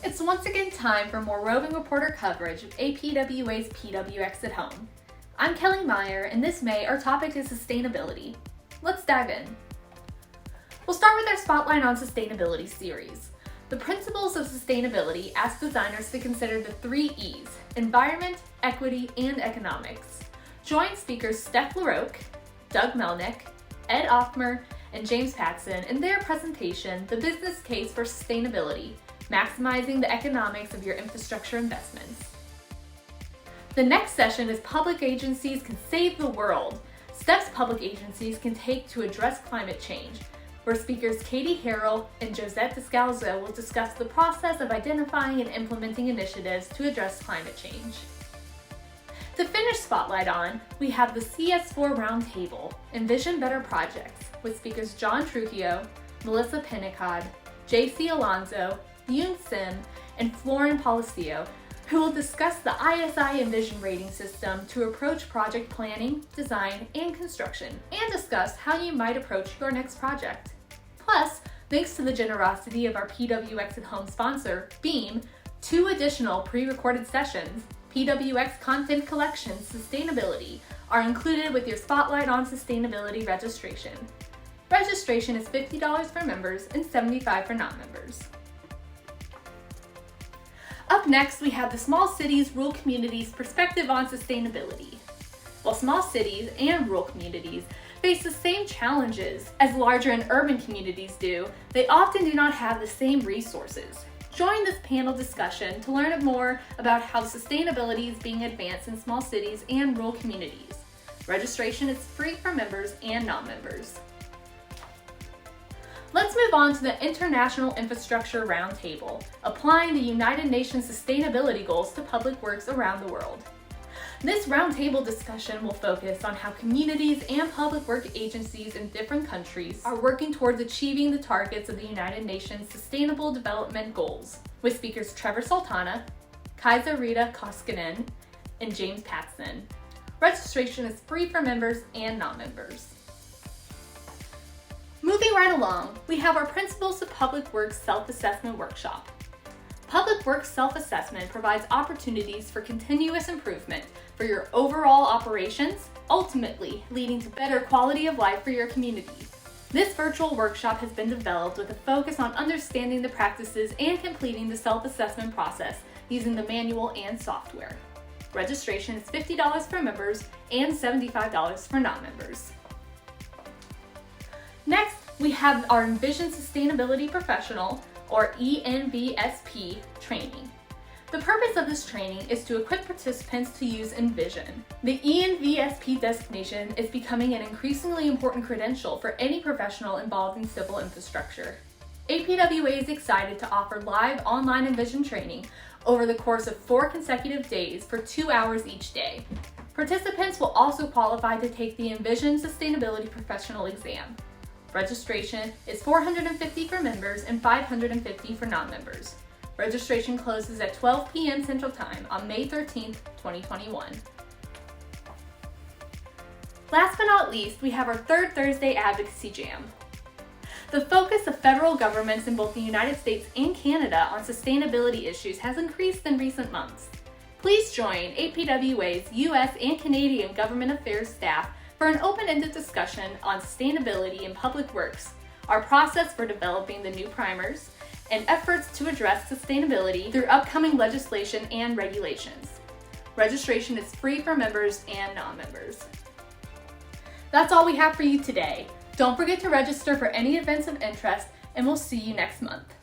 It's once again time for more roving reporter coverage of APWA's PWX at Home. I'm Kelly Meyer, and this May our topic is sustainability. Let's dive in. We'll start with our Spotlight on Sustainability series. The principles of sustainability ask designers to consider the 3 E's: environment, equity, and economics. Join speakers Steph LaRoque, Doug Melnick, Ed Offmer, and James Patson in their presentation, The Business Case for Sustainability, Maximizing the Economics of Your Infrastructure Investments. The next session is Public Agencies Can Save the World, Steps Public Agencies Can Take to Address Climate Change, where speakers Katie Harrell and Josette Descalzo will discuss the process of identifying and implementing initiatives to address climate change. To finish Spotlight on, we have the CS4 Roundtable, Envision Better Projects, with speakers John Trujillo, Melissa Pennicod, JC Alonso, Yoon Sim, and Florin Policio, who will discuss the ISI Envision rating system to approach project planning, design, and construction, and discuss how you might approach your next project. Plus, thanks to the generosity of our PWX at Home sponsor, Beam, 2 additional pre-recorded sessions, PWX Content Collection Sustainability, are included with your Spotlight on Sustainability registration. Registration is $50 for members and $75 for non-members. Up next, we have the Small Cities, Rural Communities Perspective on Sustainability. While small cities and rural communities face the same challenges as larger and urban communities do, they often do not have the same resources. Join this panel discussion to learn more about how sustainability is being advanced in small cities and rural communities. Registration is free for members and non-members. Let's move on to the International Infrastructure Roundtable, applying the United Nations Sustainability Goals to public works around the world. This roundtable discussion will focus on how communities and public work agencies in different countries are working towards achieving the targets of the United Nations Sustainable Development Goals, with speakers Trevor Sultana, Kaisa Rita Koskinen, and James Patson. Registration is free for members and non-members. Moving right along, we have our Principles of Public Works Self-Assessment Workshop. Public Works Self-Assessment provides opportunities for continuous improvement for your overall operations, ultimately leading to better quality of life for your community. This virtual workshop has been developed with a focus on understanding the practices and completing the self-assessment process using the manual and software. Registration is $50 for members and $75 for non-members. Next, we have our Envision Sustainability Professional, or ENVSP, training. The purpose of this training is to equip participants to use Envision. The ENVSP designation is becoming an increasingly important credential for any professional involved in civil infrastructure. APWA is excited to offer live online Envision training over the course of 4 consecutive days for 2 hours each day. Participants will also qualify to take the Envision Sustainability Professional exam. Registration is $450 for members and $550 for non-members. Registration closes at 12 p.m. Central Time on May 13, 2021. Last but not least, we have our 3rd Thursday Advocacy Jam. The focus of federal governments in both the United States and Canada on sustainability issues has increased in recent months. Please join APWA's U.S. and Canadian government affairs staff for an open-ended discussion on sustainability in public works, our process for developing the new primers, and efforts to address sustainability through upcoming legislation and regulations. Registration is free for members and non-members. That's all we have for you today. Don't forget to register for any events of interest, and we'll see you next month.